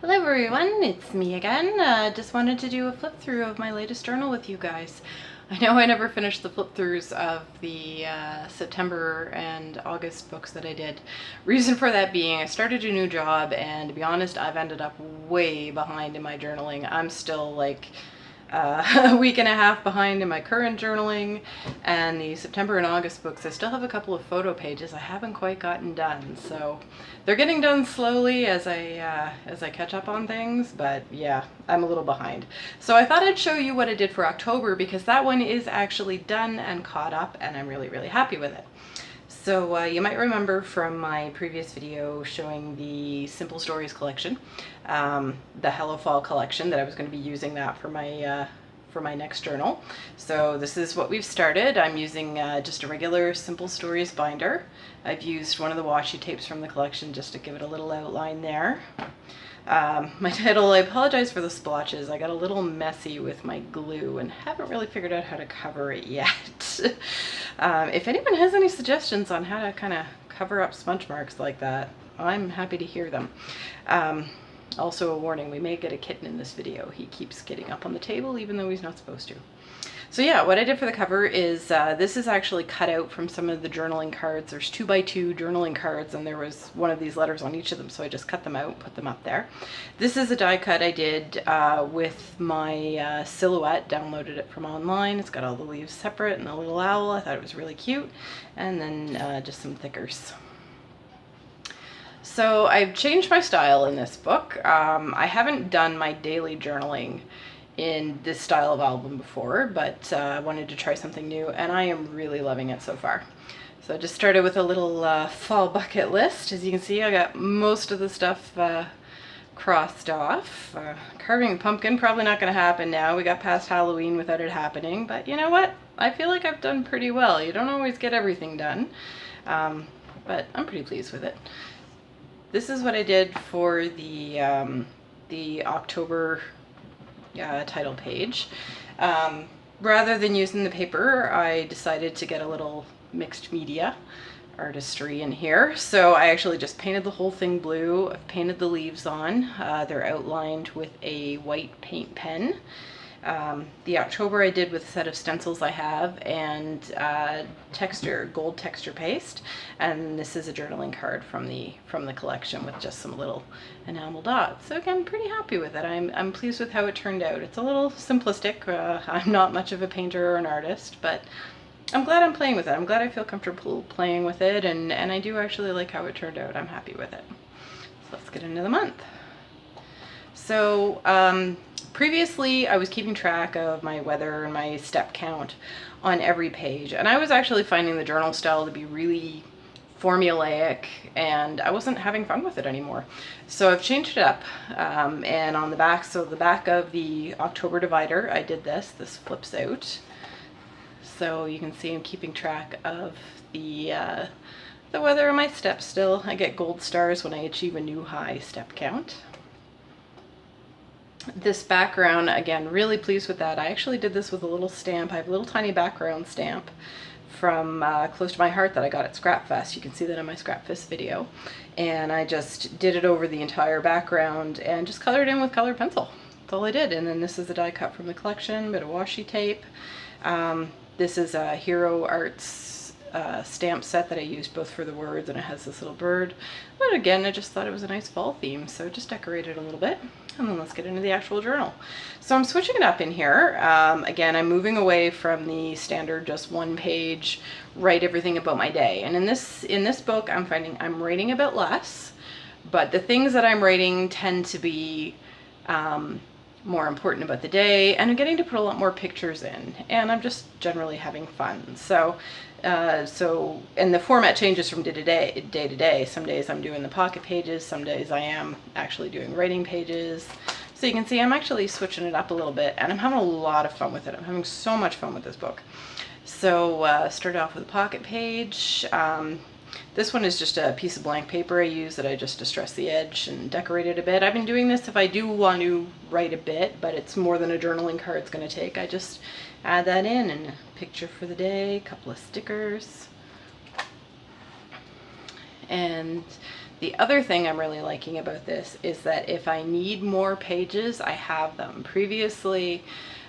Hello everyone, it's me again. Just wanted to do a flip through of my latest journal with you guys. I know I never finished the flip throughs of the September and August books that I did. Reason for that being I started a new job, and to be honest, I've ended up way behind in my journaling. I'm still like a week and a half behind in my current journaling, and the September and August books, I still have a couple of photo pages I haven't quite gotten done, so they're getting done slowly as I catch up on things, but yeah, I'm a little behind. So I thought I'd show you what I did for October, because that one is actually done and caught up, and I'm really happy with it. So you might remember from my previous video showing the Simple Stories collection, the Hello Fall collection, that I was going to be using that for my next journal. So this is what we've started. I'm using just a regular Simple Stories binder. I've used one of the washi tapes from the collection just to give it a little outline there. My title, I apologize for the splotches. I got a little messy with my glue and haven't really figured out how to cover it yet. If anyone has any suggestions on how to kind of cover up smudge marks like that, I'm happy to hear them. Also a warning, we may get a kitten in this video. He keeps getting up on the table even though he's not supposed to. So yeah, what I did for the cover is, this is actually cut out from some of the journaling cards. There's 2x2 journaling cards, and there was one of these letters on each of them, so I just cut them out, put them up there. This is a die cut I did with my Silhouette, downloaded it from online. It's got all the leaves separate and the little owl. I thought it was really cute. And then just some thickers. So I've changed my style in this book. I haven't done my daily journaling in this style of album before, but I wanted to try something new, and I am really loving it so far. So I just started with a little fall bucket list. As you can see, I got most of the stuff crossed off. Carving a pumpkin, probably not going to happen now. We got past Halloween without it happening, but you know what? I feel like I've done pretty well. You don't always get everything done, but I'm pretty pleased with it. This is what I did for the October title page. Rather than using the paper, I decided to get a little mixed media artistry in here. So I actually just painted the whole thing blue. I've painted the leaves on. They're outlined with a white paint pen. The October I did with a set of stencils I have, and gold texture paste, and this is a journaling card from the collection with just some little enamel dots. So again, pretty happy with it. I'm pleased with how it turned out. It's a little simplistic. I'm not much of a painter or an artist, but I'm glad I'm playing with it. I'm glad I feel comfortable playing with it, and I do actually like how it turned out. I'm happy with it. So let's get into the month. So previously, I was keeping track of my weather and my step count on every page, and I was actually finding the journal style to be really formulaic, and I wasn't having fun with it anymore. So I've changed it up, and on the back, so the back of the October divider, I did this. This flips out, so you can see I'm keeping track of the weather and my steps still. I get gold stars when I achieve a new high step count. This background, again, really pleased with that. I actually did this with a little stamp. I have a little tiny background stamp from Close to My Heart that I got at Scrapfest. You can see that in my Scrapfest video. And I just did it over the entire background and just colored in with colored pencil. That's all I did. And then this is a die cut from the collection, bit of washi tape. This is a Hero Arts stamp set that I used both for the words, and it has this little bird. But again, I just thought it was a nice fall theme, so just decorated a little bit. And then let's get into the actual journal. So I'm switching it up in here. Again, I'm moving away from the standard just one page, write everything about my day. And in this book, I'm finding I'm writing a bit less, but the things that I'm writing tend to be more important about the day, and I'm getting to put a lot more pictures in, and I'm just generally having fun. So and the format changes from day to day. Some days I'm doing the pocket pages, some days I am actually doing writing pages. So you can see I'm actually switching it up a little bit, and I'm having a lot of fun with it. I'm having so much fun with this book. So start off with a pocket page. This one is just a piece of blank paper I use that I just distressed the edge and decorated a bit. I've been doing this if I do want to write a bit, but it's more than a journaling card's going to take. I just add that in, and a picture for the day, a couple of stickers. And The other thing I'm really liking about this is that if I need more pages, I have them. Previously,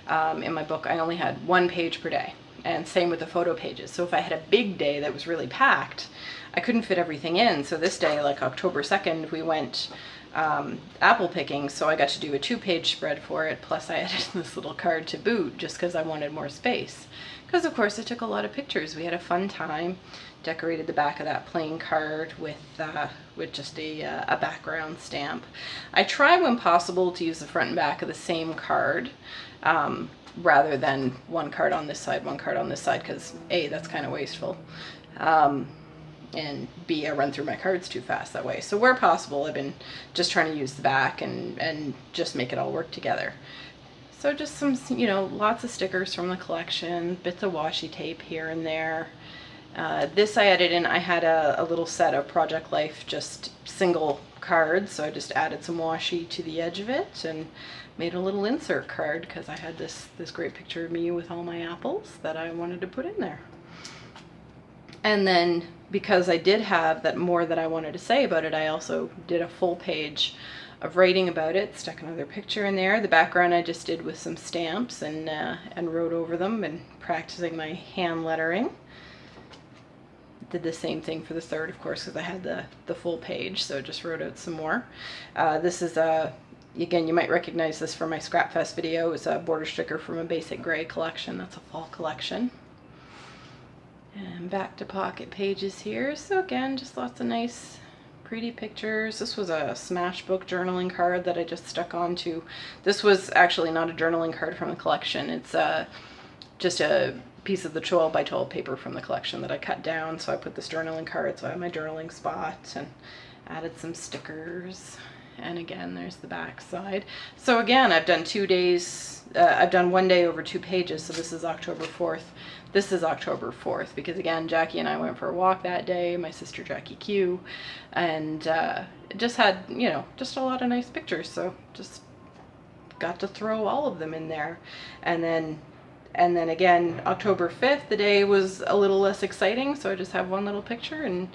in my book, I only had 1 page per day, and same with the photo pages. So if I had a big day that was really packed, I couldn't fit everything in. So this day, like October 2nd, we went apple picking, so I got to do a 2-page spread for it, plus I added this little card to boot just because I wanted more space. Because of course I took a lot of pictures. We had a fun time, decorated the back of that plain card with just a background stamp. I try when possible to use the front and back of the same card, rather than one card on this side, one card on this side, because A, that's kind of wasteful. And B, I run through my cards too fast that way. So where possible, I've been just trying to use the back and just make it all work together. So just some, you know, lots of stickers from the collection, bits of washi tape here and there. This I added in, I had a little set of Project Life, just single cards, so I just added some washi to the edge of it and made a little insert card because I had this great picture of me with all my apples that I wanted to put in there. And then because I did have that more that I wanted to say about it, I also did a full page of writing about it, stuck another picture in there. The background I just did with some stamps and wrote over them and practicing my hand lettering. Did the same thing for the third, of course, because I had the full page, so just wrote out some more. This is again, you might recognize this from my Scrapfest video. It's a border sticker from a Basic Gray collection. That's a fall collection. And back to pocket pages here. So again, just lots of nice, pretty pictures. This was a Smashbook journaling card that I just stuck onto. This was actually not a journaling card from the collection. It's just a piece of the 12 by 12 paper from the collection that I cut down. So I put this journaling card, so I have my journaling spot, and added some stickers. And again, there's the back side. So again, I've done 2 days, I've done 1 day over 2 pages. So this is October 4th. This is October 4th because again, Jackie and I went for a walk that day, my sister Jackie Q, and just had, you know, just a lot of nice pictures. So just got to throw all of them in there. And then again, October 5th, the day was a little less exciting, so I just have one little picture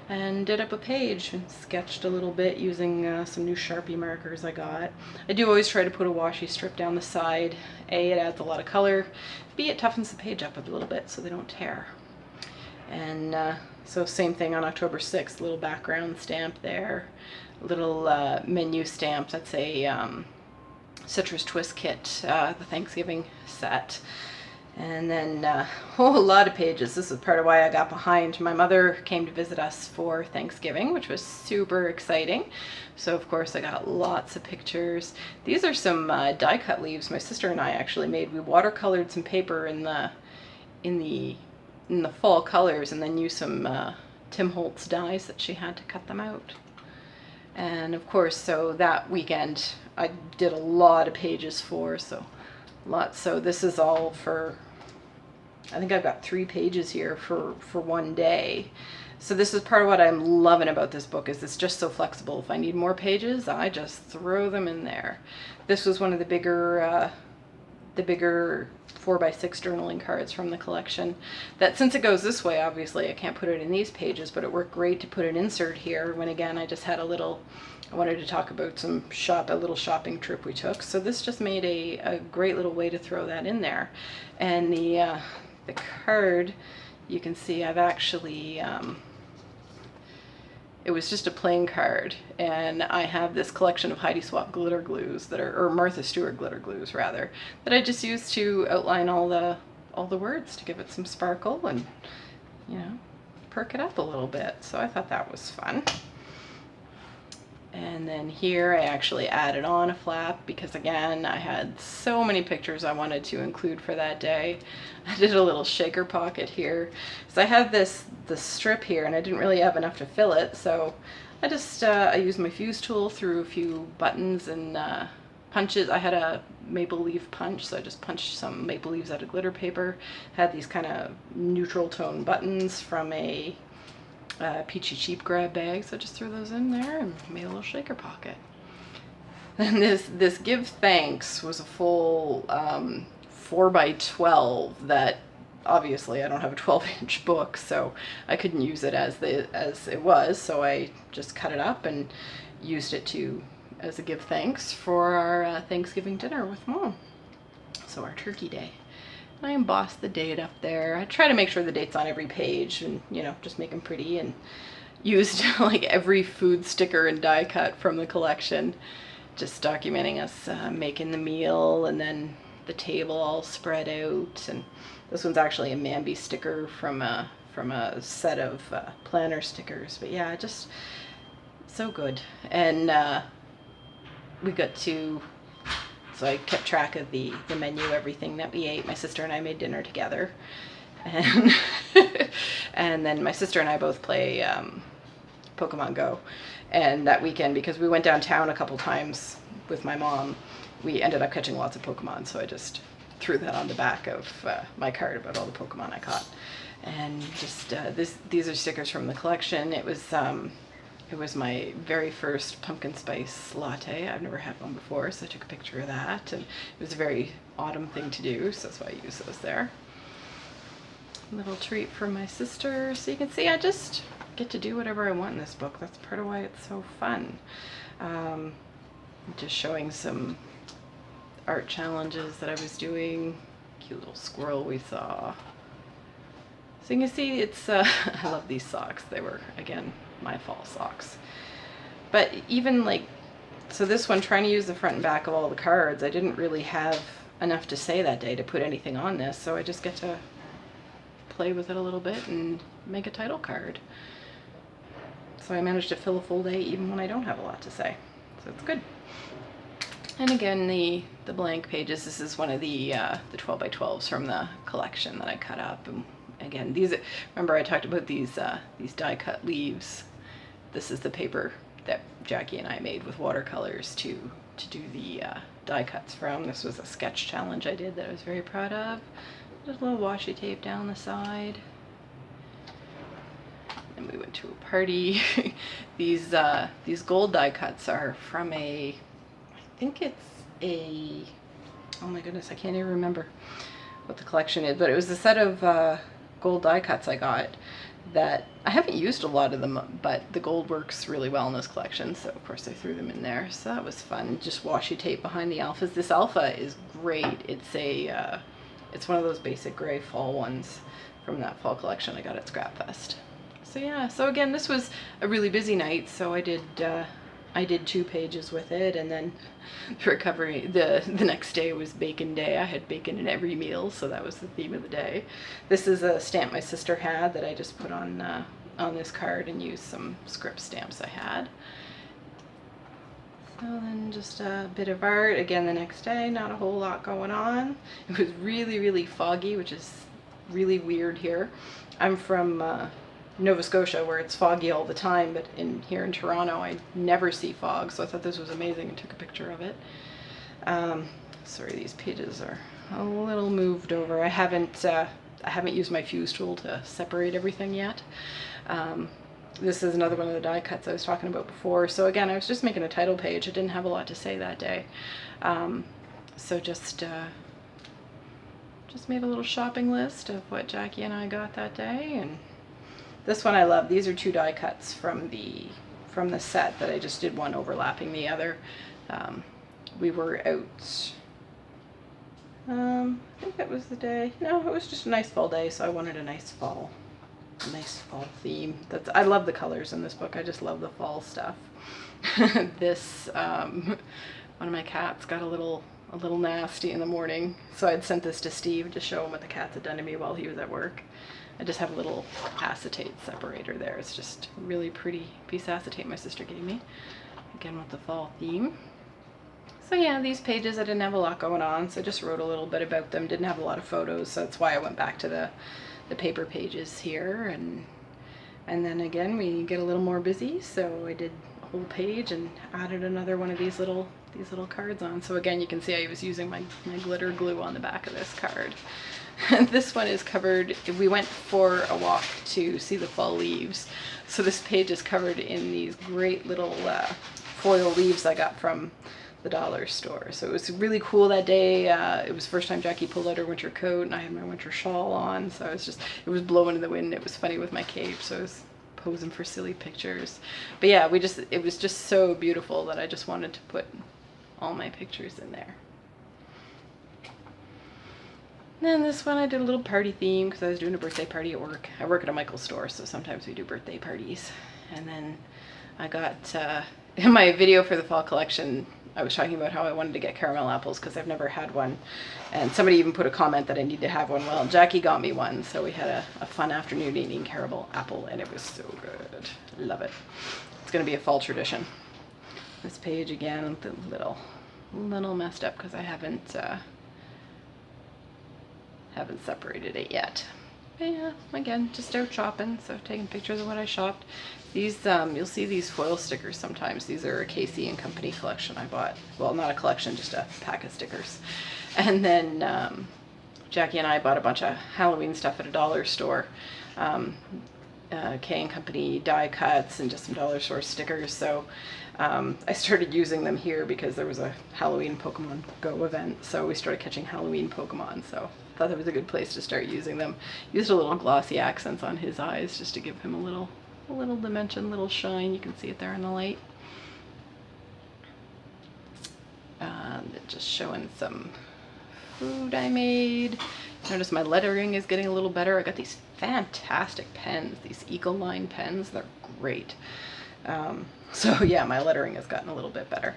and did up a page and sketched a little bit using some new Sharpie markers I got. I do always try to put a washi strip down the side. A, it adds a lot of color. B, it toughens the page up a little bit so they don't tear. And so same thing on October 6th, little background stamp there, little menu stamp. That's a Citrus Twist kit, the Thanksgiving set. And then a whole lot of pages. This is part of why I got behind. My mother came to visit us for Thanksgiving, which was super exciting. So of course I got lots of pictures. These are some die cut leaves my sister and I actually made. We watercolored some paper in the fall colors and then used some Tim Holtz dies that she had to cut them out. And of course, so that weekend I did a lot of pages for, so lots. So this is all for, I think I've got 3 pages here for 1 day. So this is part of what I'm loving about this book, is it's just so flexible. If I need more pages, I just throw them in there. This was one of the bigger 4x6 journaling cards from the collection, that since it goes this way, obviously I can't put it in these pages, but it worked great to put an insert here when again I just had I wanted to talk about a little shopping trip we took. So this just made a great little way to throw that in there. And the card, you can see I've actually, it was just a plain card, and I have this collection of Heidi Swapp glitter glues or Martha Stewart glitter glues rather, that I just used to outline all the words to give it some sparkle and, you know, perk it up a little bit. So I thought that was fun. And then here I actually added on a flap because again, I had so many pictures I wanted to include for that day. I did a little shaker pocket here. So I have this strip here and I didn't really have enough to fill it. So I just, I used my fuse tool through a few buttons and punches. I had a maple leaf punch, so I just punched some maple leaves out of glitter paper. Had these kind of neutral tone buttons from a Peachy Cheap grab bag, so I just threw those in there and made a little shaker pocket. And this Give Thanks was a full 4x12 that obviously I don't have a 12-inch book, so I couldn't use it as it was, so I just cut it up and used it as a give thanks for our Thanksgiving dinner with Mom. So our turkey day. And I embossed the date up there. I try to make sure the date's on every page and, you know, just make them pretty, and used like every food sticker and die cut from the collection, just documenting us making the meal, and then the table all spread out. And this one's actually a Mambi sticker from a set of planner stickers. But yeah, just so good. And we got to, so I kept track of the menu, everything that we ate. My sister and I made dinner together, and and then my sister and I both play Pokemon Go. And that weekend, because we went downtown a couple times with my mom, we ended up catching lots of Pokemon, so I just threw that on the back of my card about all the Pokemon I caught. And just these are stickers from the collection. It was my very first pumpkin spice latte. I've never had one before, so I took a picture of that, and it was a very autumn thing to do, so that's why I use those there. Little treat for my sister. So you can see I just get to do whatever I want in this book. That's part of why it's so fun. Just showing some art challenges that I was doing. Cute little squirrel we saw. So you can see it's, I love these socks. They were, again, my fall socks. But even like, so this one, trying to use the front and back of all the cards, I didn't really have enough to say that day to put anything on this, so I just get to play with it a little bit and make a title card. So I managed to fill a full day even when I don't have a lot to say. So it's good. And again, the blank pages, this is one of the 12 by 12s from the collection that I cut up. And again, these, remember I talked about these die cut leaves. This is the paper that Jackie and I made with watercolors to do the die cuts from. This was a sketch challenge I did that I was very proud of. Just a little washi tape down the side. And we went to a party. These gold die cuts are from I think it's oh my goodness, I can't even remember what the collection is, but it was a set of gold die cuts I got that I haven't used a lot of them, but the gold works really well in this collection, so of course I threw them in there. So that was fun. Just washi tape behind the alphas. This alpha is great. It's one of those basic gray fall ones from that fall collection I got at Scrapfest. So yeah, so again, this was a really busy night, so I did 2 pages with it, and then the recovery, the next day was bacon day. I had bacon in every meal, so that was the theme of the day. This is a stamp my sister had that I just put on this card and used some script stamps I had. So then just a bit of art. Again, the next day, not a whole lot going on. It was really, really foggy, which is really weird here. I'm from Nova Scotia, where it's foggy all the time, but here in Toronto I never see fog, so I thought this was amazing and took a picture of it. Sorry, these pages are a little moved over. I haven't used my fuse tool to separate everything yet. This is another one of the die cuts I was talking about before. So again, I was just making a title page. I didn't have a lot to say that day, so just made a little shopping list of what Jackie and I got that day. And this one I love. These are 2 die cuts from the set that I just did, one overlapping the other. We were out, I think that was the day. No, it was just a nice fall day, so I wanted a nice fall theme. I love the colors in this book. I just love the fall stuff. This one of my cats got a little nasty in the morning, so I'd sent this to Steve to show him what the cats had done to me while he was at work. I just have a little acetate separator there. It's just a really pretty piece of acetate my sister gave me, again with the fall theme. So yeah, these pages I didn't have a lot going on, so I just wrote a little bit about them. Didn't have a lot of photos, so that's why I went back to the paper pages here. And then again, we get a little more busy, so I did a whole page and added another one of these little cards on. So again, you can see I was using my glitter glue on the back of this card. This one is covered. We went for a walk to see the fall leaves, so this page is covered in these great little foil leaves I got from the dollar store. So it was really cool that day. It was the first time Jackie pulled out her winter coat, and I had my winter shawl on, so it was blowing in the wind. It was funny with my cape, so I was posing for silly pictures. But yeah, it was just so beautiful that I just wanted to put all my pictures in there. And then this one I did a little party theme because I was doing a birthday party at work. I work at a Michaels store, so sometimes we do birthday parties. And then I got, in my video for the fall collection, I was talking about how I wanted to get caramel apples because I've never had one. And somebody even put a comment that I need to have one. Well, Jackie got me one, so we had a fun afternoon eating caramel apple, and it was so good. Love it. It's going to be a fall tradition. This page again, a little messed up because I haven't separated it yet. But yeah, again, just out shopping, so taking pictures of what I shopped. These, you'll see these foil stickers sometimes. These are a Casey and Company collection I bought. Well, not a collection, just a pack of stickers. And then Jackie and I bought a bunch of Halloween stuff at a dollar store. K and Company die cuts and just some dollar store stickers. So I started using them here because there was a Halloween Pokemon Go event. So we started catching Halloween Pokemon. So I thought that was a good place to start using them. Used a little glossy accents on his eyes just to give him a little dimension, little shine. You can see it there in the light. Just showing some food I made. Notice my lettering is getting a little better. I got these fantastic pens, these Ecoline pens. They're great. So yeah, my lettering has gotten a little bit better.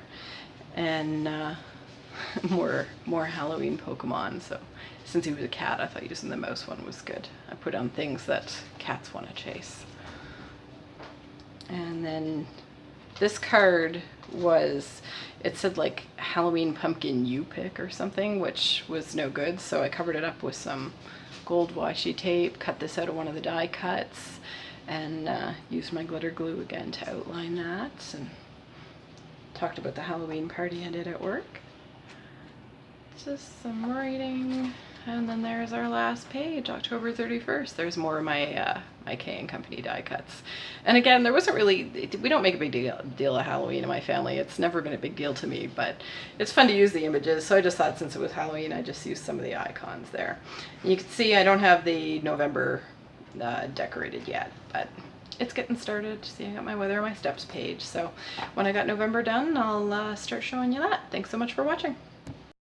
And more Halloween Pokemon. So since he was a cat, I thought using the mouse one was good. I put on things that cats want to chase. And then this card it said like Halloween pumpkin you pick or something, which was no good. So I covered it up with some gold washi tape, cut this out of one of the die cuts, and used my glitter glue again to outline that, and talked about the Halloween party I did at work. Just some writing. And then there's our last page, October 31st. There's more of my my K and Company die cuts. And again, there wasn't really, we don't make a big deal of Halloween in my family. It's never been a big deal to me, but it's fun to use the images. So I just thought since it was Halloween, I just used some of the icons there. And you can see I don't have the November decorated yet, but it's getting started. See, I got my weather and my steps page. So when I got November done, I'll start showing you that. Thanks so much for watching.